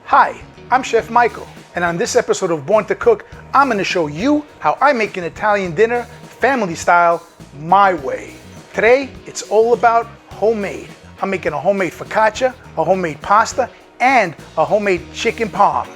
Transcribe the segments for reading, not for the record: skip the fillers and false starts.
Hi, I'm Chef Michael, and on this episode of Born to Cook, I'm going to show you how I make an Italian dinner, family style, my way. Today, it's all about homemade. I'm making a homemade focaccia, a homemade pasta, and a homemade chicken parm.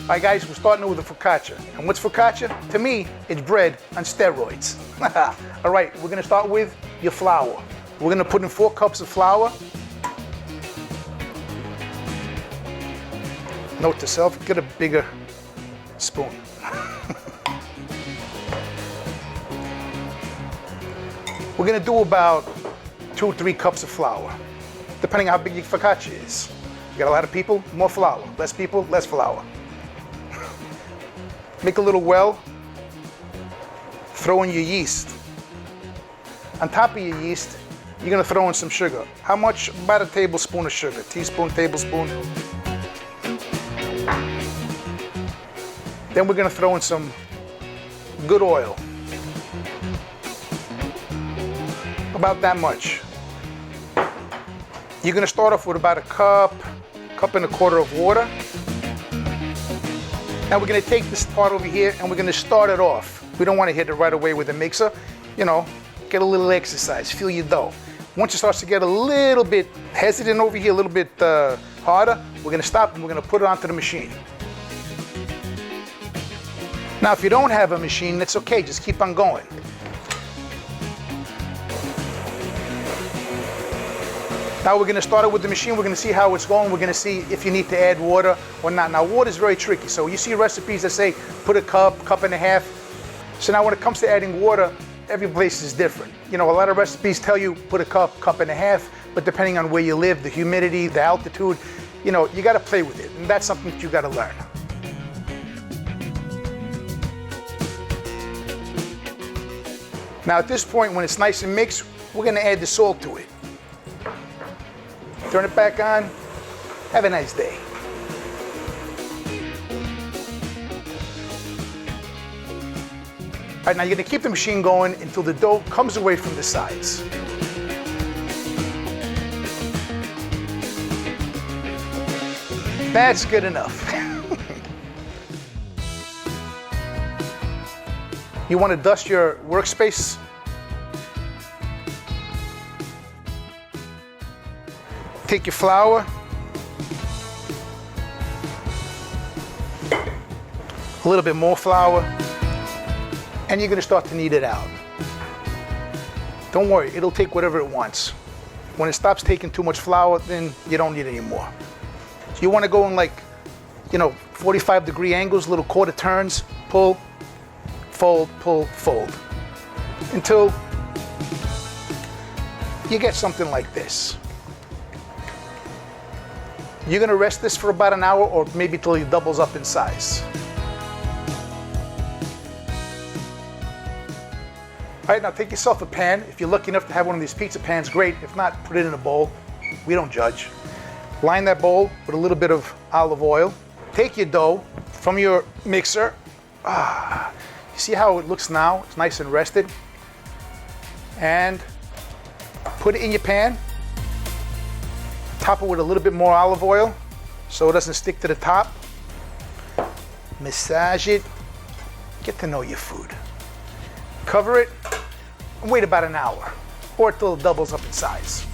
All right guys, we're starting with the focaccia. And what's focaccia? To me, it's bread on steroids. All right, we're gonna start with your flour. We're gonna put in 4 cups of flour. Note to self, get a bigger spoon. We're gonna do about 2 or 3 cups of flour, depending on how big your focaccia is. You got a lot of people, more flour. Less people, less flour. Make a little well, throw in your yeast. On top of your yeast, you're gonna throw in some sugar. How much? About a tablespoon of sugar. Teaspoon, tablespoon. Then we're gonna throw in some good oil. About that much. You're gonna start off with about a cup and a quarter of water. Now we're gonna take this part over here and we're gonna start it off. We don't wanna hit it right away with the mixer. You know, get a little exercise, feel your dough. Once it starts to get a little bit hesitant over here, a little bit harder, we're gonna stop and we're gonna put it onto the machine. Now if you don't have a machine, that's okay, just keep on going. Now we're gonna start it with the machine. We're gonna see how it's going. We're gonna see if you need to add water or not. Now water is very tricky. So you see recipes that say put a cup and a half. So now when it comes to adding water, every place is different. You know, a lot of recipes tell you put a cup and a half, but depending on where you live, the humidity, the altitude, you know, you gotta play with it. And that's something that you gotta learn. Now at this point, when it's nice and mixed, we're gonna add the salt to it. Turn it back on. Have a nice day. All right, now you're gonna keep the machine going until the dough comes away from the sides. That's good enough. You wanna dust your workspace? Take your flour, a little bit more flour, and you're gonna start to knead it out. Don't worry, it'll take whatever it wants. When it stops taking too much flour, then you don't need any more. So you wanna go in like, 45-degree angles, little quarter turns, pull, fold, until you get something like this. You're gonna rest this for about an hour or maybe till it doubles up in size. All right, now take yourself a pan. If you're lucky enough to have one of these pizza pans, great. If not, put it in a bowl. We don't judge. Line that bowl with a little bit of olive oil. Take your dough from your mixer. You see how it looks now? It's nice and rested. And put it in your pan. Top it with a little bit more olive oil so it doesn't stick to the top. Massage it. Get to know your food. Cover it and wait about an hour or till it doubles up in size.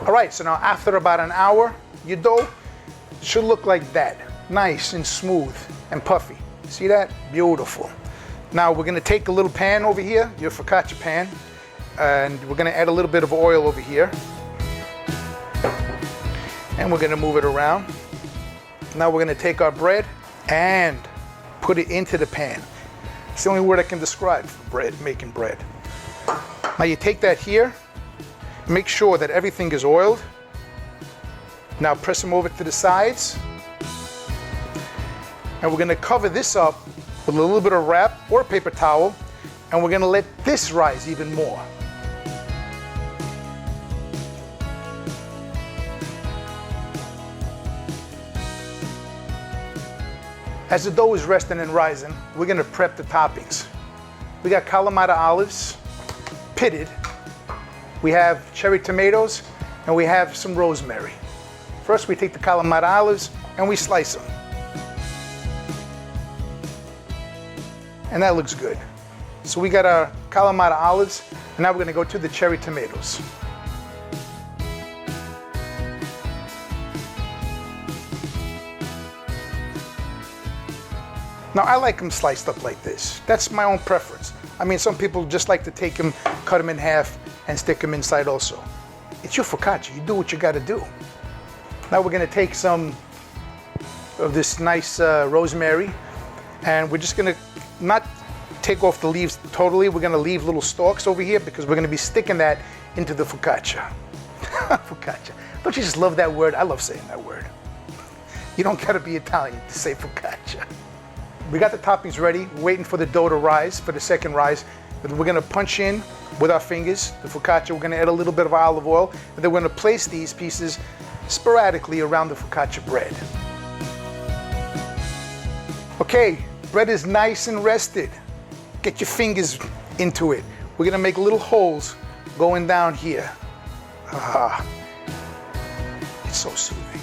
All right, so now after about an hour, your dough should look like that. Nice and smooth and puffy. See that? Beautiful. Now we're gonna take a little pan over here, your focaccia pan, and we're gonna add a little bit of oil over here. And we're gonna move it around. Now we're gonna take our bread and put it into the pan. It's the only word I can describe for bread, making bread. Now you take that here, make sure that everything is oiled, Now press them over to the sides. And we're gonna cover this up with a little bit of wrap or a paper towel, and we're gonna let this rise even more. As the dough is resting and rising, we're gonna prep the toppings. We got Kalamata olives, pitted. We have cherry tomatoes, and we have some rosemary. First, we take the Kalamata olives and we slice them. And that looks good. So we got our Kalamata olives, and now we're gonna go to the cherry tomatoes. Now I like them sliced up like this. That's my own preference. I mean, some people just like to take them, cut them in half, and stick them inside also. It's your focaccia, you do what you gotta do. Now we're gonna take some of this nice rosemary, and we're just gonna not take off the leaves totally. We're gonna leave little stalks over here because we're gonna be sticking that into the focaccia. Focaccia. Don't you just love that word? I love saying that word. You don't gotta be Italian to say focaccia. We got the toppings ready. We're waiting for the dough to rise, for the second rise. But we're gonna punch in with our fingers, the focaccia. We're gonna add a little bit of olive oil, and then we're gonna place these pieces sporadically around the focaccia bread. Okay, bread is nice and rested. Get your fingers into it. We're gonna make little holes going down here. Ah, it's so soothing.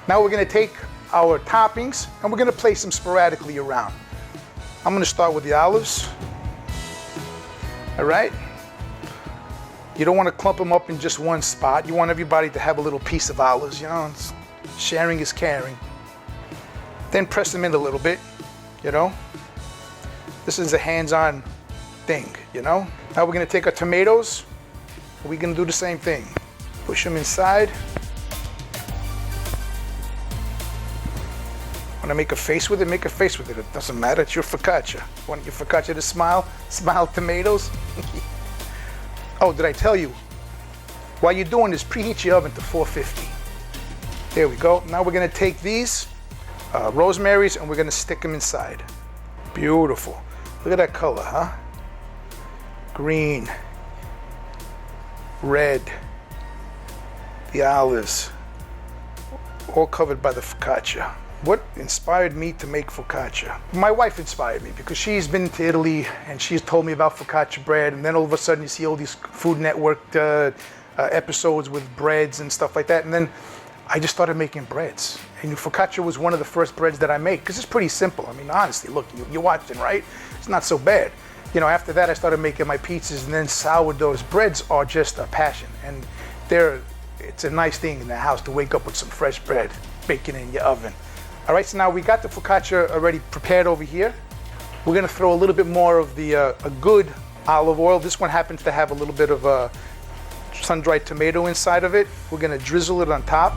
Now we're gonna take our toppings and we're gonna place them sporadically around. I'm gonna start with the olives. All right? You don't wanna clump them up in just one spot. You want everybody to have a little piece of olives, you know? Sharing is caring. Then press them in a little bit, you know? This is a hands-on thing, you know? Now we're gonna take our tomatoes, and we're gonna do the same thing. Push them inside. Want to make a face with it? Make a face with it. It doesn't matter. It's your focaccia. Want your focaccia to smile? Smile tomatoes. Oh, did I tell you? While you're doing this, preheat your oven to 450. There we go. Now we're going to take these rosemaries and we're going to stick them inside. Beautiful. Look at that color, huh? Green, red, the olives, all covered by the focaccia. What inspired me to make focaccia? My wife inspired me because she's been to Italy and she's told me about focaccia bread, and then all of a sudden you see all these Food Network episodes with breads and stuff like that, and then I just started making breads. And focaccia was one of the first breads that I made because it's pretty simple. I mean, honestly, look, you're watching, right? It's not so bad. You know, after that I started making my pizzas and then sourdoughs. Breads are just a passion, and it's a nice thing in the house to wake up with some fresh bread, baking in your oven. All right, so now we got the focaccia already prepared over here. We're gonna throw a little bit more of the a good olive oil. This one happens to have a little bit of sun-dried tomato inside of it. We're gonna drizzle it on top.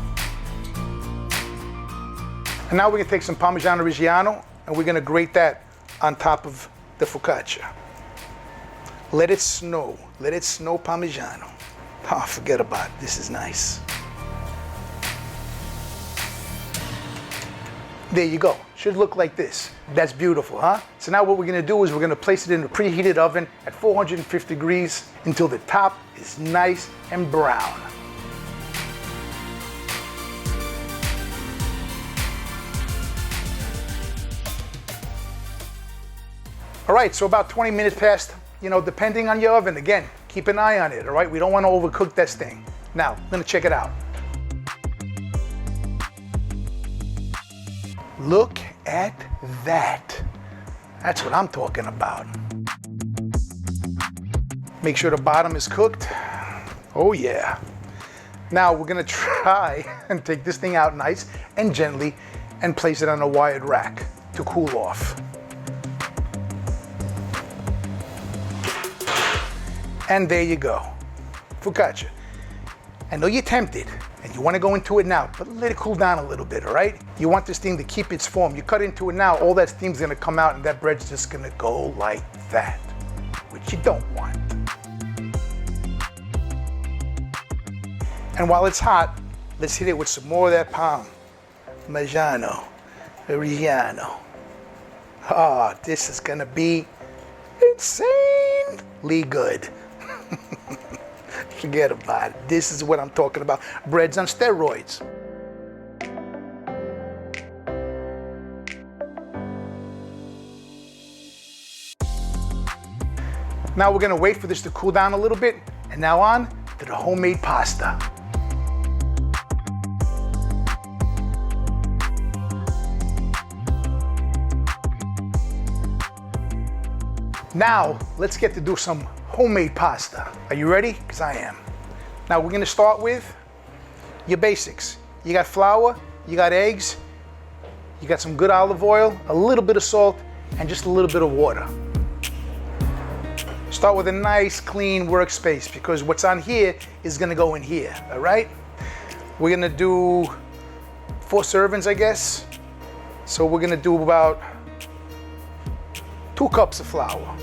And now we're gonna take some Parmigiano Reggiano and we're gonna grate that on top of the focaccia. Let it snow Parmigiano. Oh, forget about it, this is nice. There you go. Should look like this. That's beautiful, huh? So now what we're gonna do is we're gonna place it in a preheated oven at 450 degrees until the top is nice and brown. All right, so about 20 minutes past, you know, depending on your oven. Again, keep an eye on it, all right? We don't wanna overcook this thing. Now, I'm gonna check it out. Look at that. That's what I'm talking about. Make sure the bottom is cooked. Oh yeah. Now we're gonna try and take this thing out nice and gently and place it on a wired rack to cool off. And there you go, focaccia. I know you're tempted and you want to go into it now, but let it cool down a little bit, all right? You want this thing to keep its form. You cut into it now, all that steam's gonna come out and that bread's just gonna go like that, which you don't want. And while it's hot, let's hit it with some more of that Parmigiano Reggiano. Ah, this is gonna be insanely good. Forget about it. This is what I'm talking about. Breads on steroids. Now we're gonna wait for this to cool down a little bit, and now on to the homemade pasta. Now let's get to do some homemade pasta. Are you ready? Because I am. Now we're gonna start with your basics. You got flour, you got eggs, you got some good olive oil, a little bit of salt, and just a little bit of water. Start with a nice clean workspace because what's on here is gonna go in here, all right? We're gonna do 4 servings, I guess. So we're gonna do about 2 cups of flour.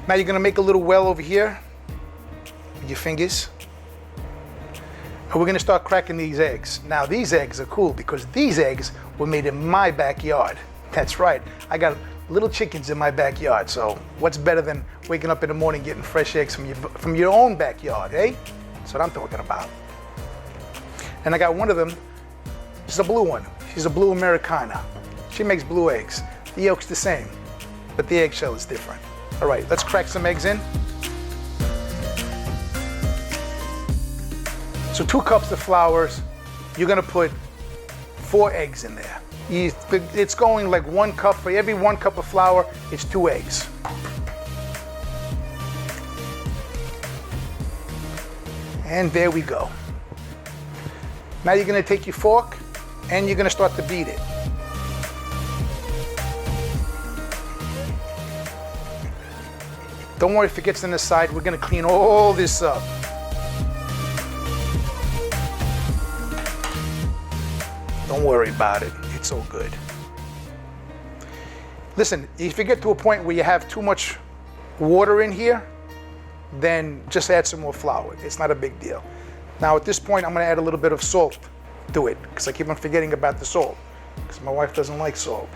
Now you're gonna make a little well over here with your fingers. And we're gonna start cracking these eggs. Now these eggs are cool because these eggs were made in my backyard. That's right, I got little chickens in my backyard, so what's better than waking up in the morning getting fresh eggs from your own backyard, eh? That's what I'm talking about. And I got one of them, she's a blue one. She's a blue Americana. She makes blue eggs. The yolk's the same, but the eggshell is different. All right, let's crack some eggs in. So 2 cups of flour, you're gonna put 4 eggs in there. It's going like 1 cup, for every 1 cup of flour, it's 2 eggs. And there we go. Now you're gonna take your fork and you're gonna start to beat it. Don't worry if it gets in the side, we're gonna clean all this up. Don't worry about it, it's all good. Listen, if you get to a point where you have too much water in here, then just add some more flour. It's not a big deal. Now at this point, I'm gonna add a little bit of salt to it, because I keep on forgetting about the salt, because my wife doesn't like salt,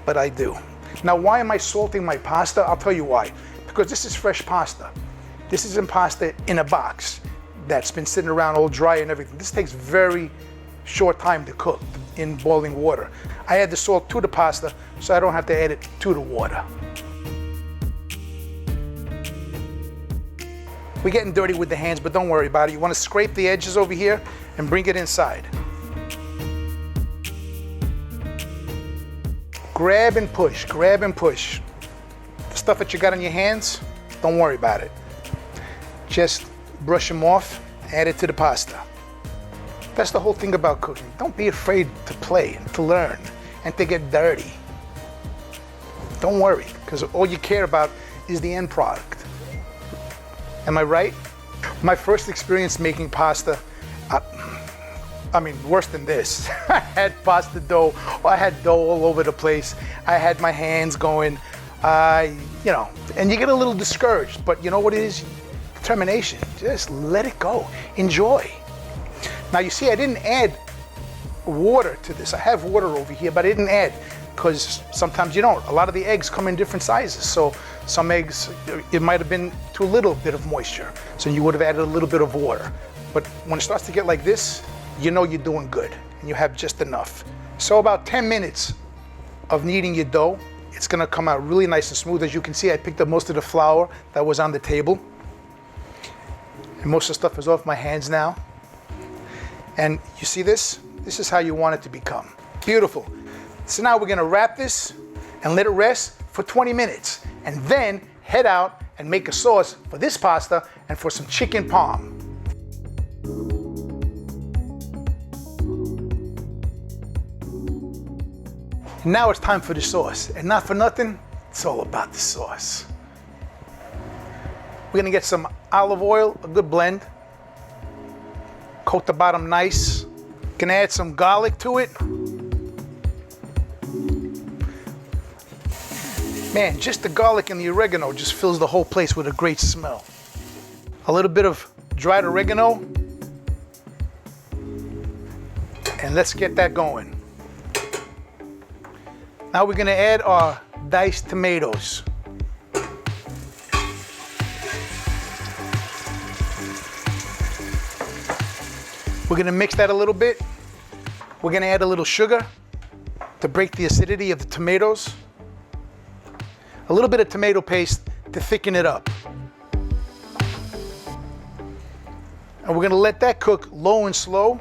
but I do. Now why am I salting my pasta? I'll tell you why. Because this is fresh pasta. This isn't pasta in a box that's been sitting around all dry and everything. This takes very short time to cook in boiling water. I add the salt to the pasta so I don't have to add it to the water. We're getting dirty with the hands, but don't worry about it. You want to scrape the edges over here and bring it inside. Grab and push, grab and push. The stuff that you got on your hands, don't worry about it. Just brush them off, add it to the pasta. That's the whole thing about cooking. Don't be afraid to play, to learn, and to get dirty. Don't worry, because all you care about is the end product. Am I right? My first experience making pasta, I mean, worse than this. I had pasta dough, I had dough all over the place. I had my hands going, and you get a little discouraged, but you know what it is? Determination. Just let it go. Enjoy. Now you see, I didn't add water to this. I have water over here, but I didn't add, because sometimes you don't. A lot of the eggs come in different sizes. So some eggs, it might have been too little bit of moisture. So you would have added a little bit of water. But when it starts to get like this, you know you're doing good and you have just enough. So about 10 minutes of kneading your dough, it's gonna come out really nice and smooth. As you can see, I picked up most of the flour that was on the table. And most of the stuff is off my hands now. And you see this? This is how you want it to become. Beautiful. So now we're gonna wrap this and let it rest for 20 minutes. And then head out and make a sauce for this pasta and for some chicken parm. Now it's time for the sauce. And not for nothing, it's all about the sauce. We're gonna get some olive oil, a good blend. Coat the bottom nice. Gonna add some garlic to it. Man, just the garlic and the oregano just fills the whole place with a great smell. a little bit of dried oregano, and let's get that going. Now we're gonna add our diced tomatoes. We're gonna mix that a little bit. We're gonna add a little sugar to break the acidity of the tomatoes. A little bit of tomato paste to thicken it up. And we're gonna let that cook low and slow.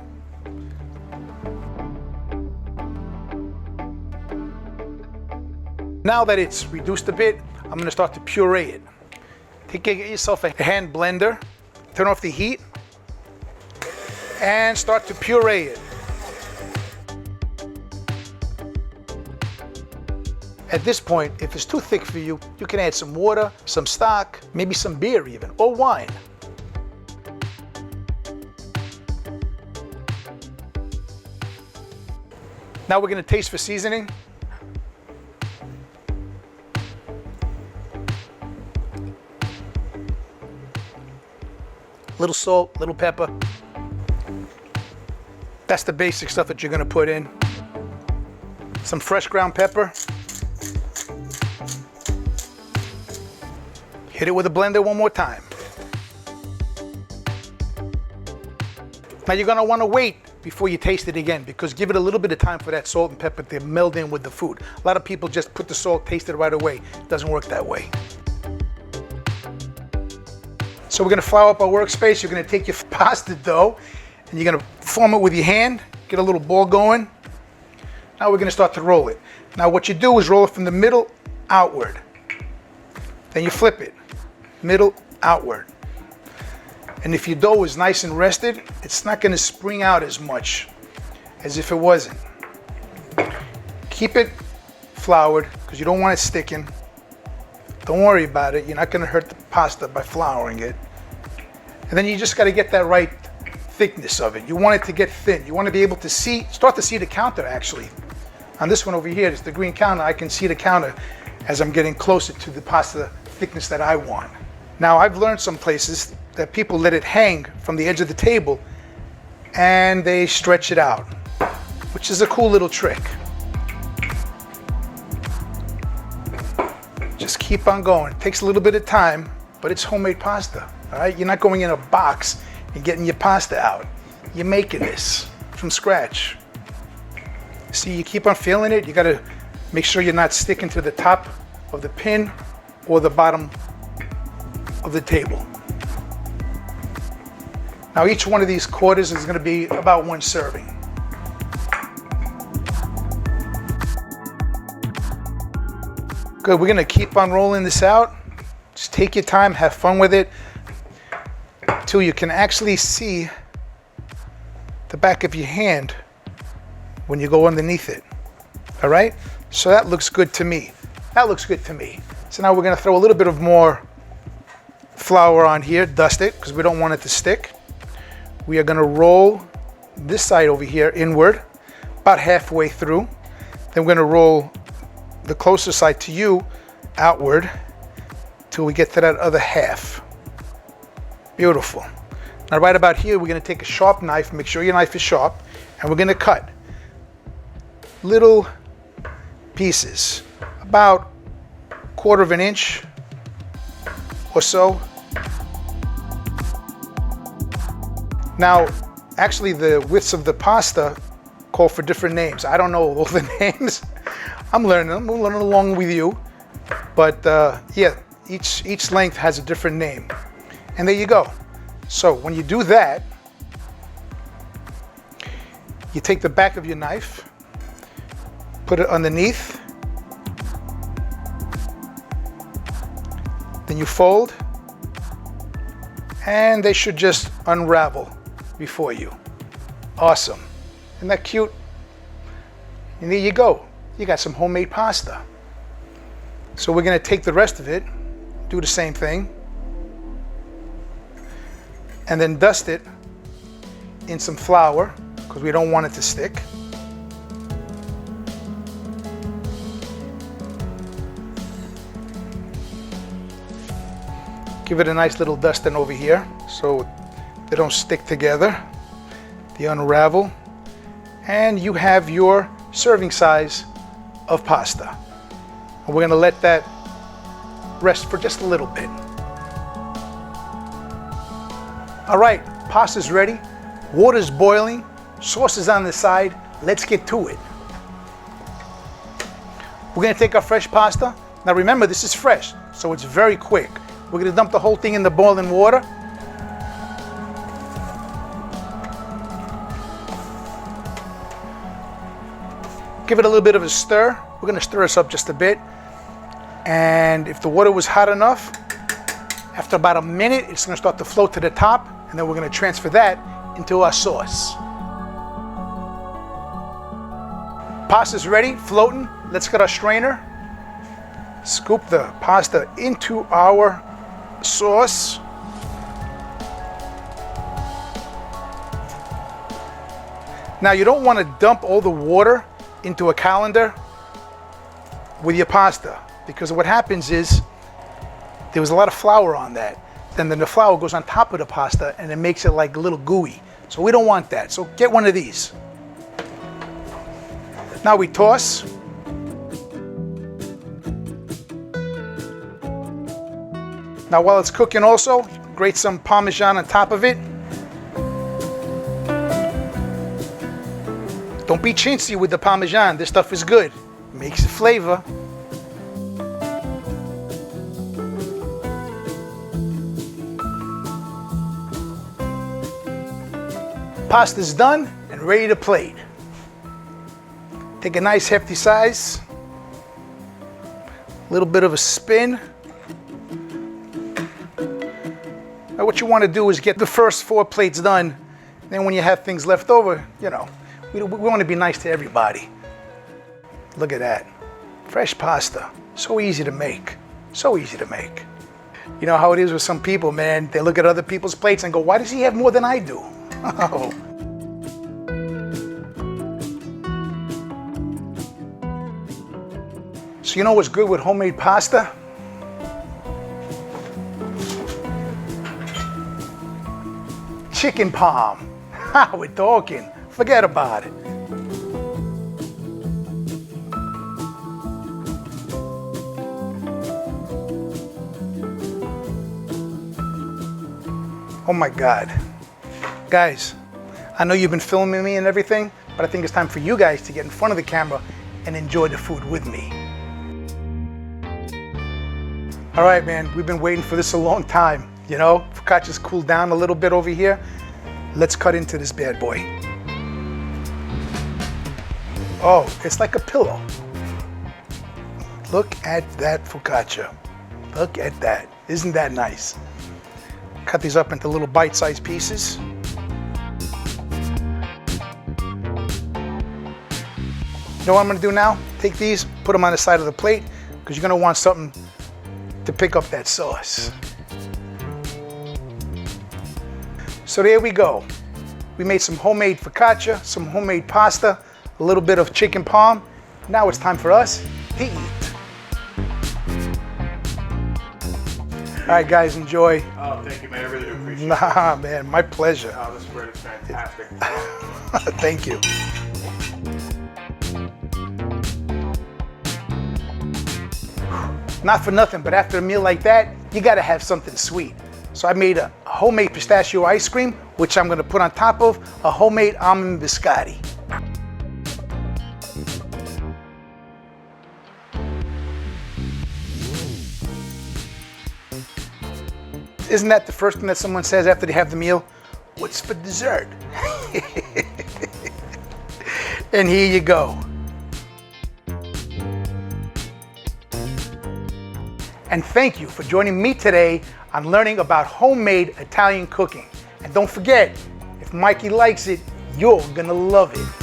Now that it's reduced a bit, I'm gonna start to puree it. Get yourself a hand blender, turn off the heat, and start to puree it. At this point, if it's too thick for you, you can add some water, some stock, maybe some beer even, or wine. Now we're gonna taste for seasoning. Little salt, little pepper. That's the basic stuff that you're gonna put in. Some fresh ground pepper. Hit it with a blender one more time. Now you're gonna wanna wait before you taste it again, because give it a little bit of time for that salt and pepper to meld in with the food. A lot of people just put the salt, taste it right away. It doesn't work that way. So we're gonna flour up our workspace. You're gonna take your pasta dough and you're gonna form it with your hand, get a little ball going. Now we're gonna start to roll it. Now what you do is roll it from the middle outward. Then you flip it, middle outward. And if your dough is nice and rested, it's not gonna spring out as much as if it wasn't. Keep it floured because you don't want it sticking. Don't worry about it. You're not gonna hurt the pasta by flouring it. And then you just gotta get that right thickness of it. You want it to get thin. You wanna be able to start to see the counter actually. On this one over here, it's the green counter. I can see the counter as I'm getting closer to the pasta thickness that I want. Now I've learned some places that people let it hang from the edge of the table and they stretch it out, which is a cool little trick. Just keep on going. It takes a little bit of time, but it's homemade pasta, all right? You're not going in a box and getting your pasta out. You're making this from scratch. See, you keep on feeling it. You gotta make sure you're not sticking to the top of the pin or the bottom of the table. Now each one of these quarters is gonna be about one serving. Good, we're gonna keep on rolling this out. Just take your time, have fun with it, till you can actually see the back of your hand when you go underneath it, all right? So that looks good to me. That looks good to me. So now we're gonna throw a little bit of more flour on here, dust it, because we don't want it to stick. We are gonna roll this side over here inward, about halfway through. Then we're gonna roll the closer side to you outward till we get to that other half. Beautiful. Now right about here, we're gonna take a sharp knife, make sure your knife is sharp, and we're gonna cut little pieces, about 1/4 inch or so. Now, actually the widths of the pasta call for different names. I don't know all the names. I'm learning them, I'm learning along with you. But yeah, each length has a different name. And there you go. So when you do that, you take the back of your knife, put it underneath, then you fold, and they should just unravel before you. Awesome. Isn't that cute? And there you go. You got some homemade pasta. So we're gonna take the rest of it, do the same thing, and then dust it in some flour, because we don't want it to stick. Give it a nice little dusting over here so they don't stick together. They unravel. And you have your serving size of pasta. And we're gonna let that rest for just a little bit. All right, pasta's ready. Water's boiling. Sauce is on the side. Let's get to it. We're gonna take our fresh pasta. Now remember, this is fresh, so it's very quick. We're gonna dump the whole thing in the boiling water. Give it a little bit of a stir. We're gonna stir this up just a bit. And if the water was hot enough, after about a minute, it's gonna start to float to the top, and then we're gonna transfer that into our sauce. Pasta's ready, floating. Let's get our strainer. Scoop the pasta into our sauce. Now you don't want to dump all the water into a colander with your pasta, because what happens is there was a lot of flour on that. Then the flour goes on top of the pasta and it makes it like a little gooey. So we don't want that. So get one of these. Now we toss. Now while it's cooking also, grate some Parmesan on top of it. Don't be chintzy with the Parmesan. This stuff is good. Makes it flavor. Pasta's done and ready to plate. Take a nice hefty size, a little bit of a spin. Now what you want to do is get the first 4 plates done. Then when you have things left over, you know, we want to be nice to everybody. Look at that. Fresh pasta. So easy to make. So easy to make. You know how it is with some people, man. They look at other people's plates and go, why does he have more than I do? Oh. So you know what's good with homemade pasta? Chicken palm. Ha, we're talking. Forget about it. Oh my God. Guys, I know you've been filming me and everything, but I think it's time for you guys to get in front of the camera and enjoy the food with me. All right, man, we've been waiting for this a long time. You know, focaccia's cooled down a little bit over here. Let's cut into this bad boy. Oh, it's like a pillow. Look at that focaccia. Look at that. Isn't that nice? Cut these up into little bite-sized pieces. You know what I'm gonna do now? Take these, put them on the side of the plate, because you're gonna want something to pick up that sauce. So there we go. We made some homemade focaccia, some homemade pasta, a little bit of chicken palm. Now it's time for us to eat. All right, guys, enjoy. Oh, thank you, man. I really do appreciate it. Nah, man, my pleasure. Oh, this bread is fantastic. Thank you. Not for nothing, but after a meal like that, you gotta have something sweet. So I made a homemade pistachio ice cream, which I'm gonna put on top of a homemade almond biscotti. Isn't that the first thing that someone says after they have the meal? What's for dessert? And here you go. And thank you for joining me today on learning about homemade Italian cooking. And don't forget, if Mikey likes it, you're gonna love it.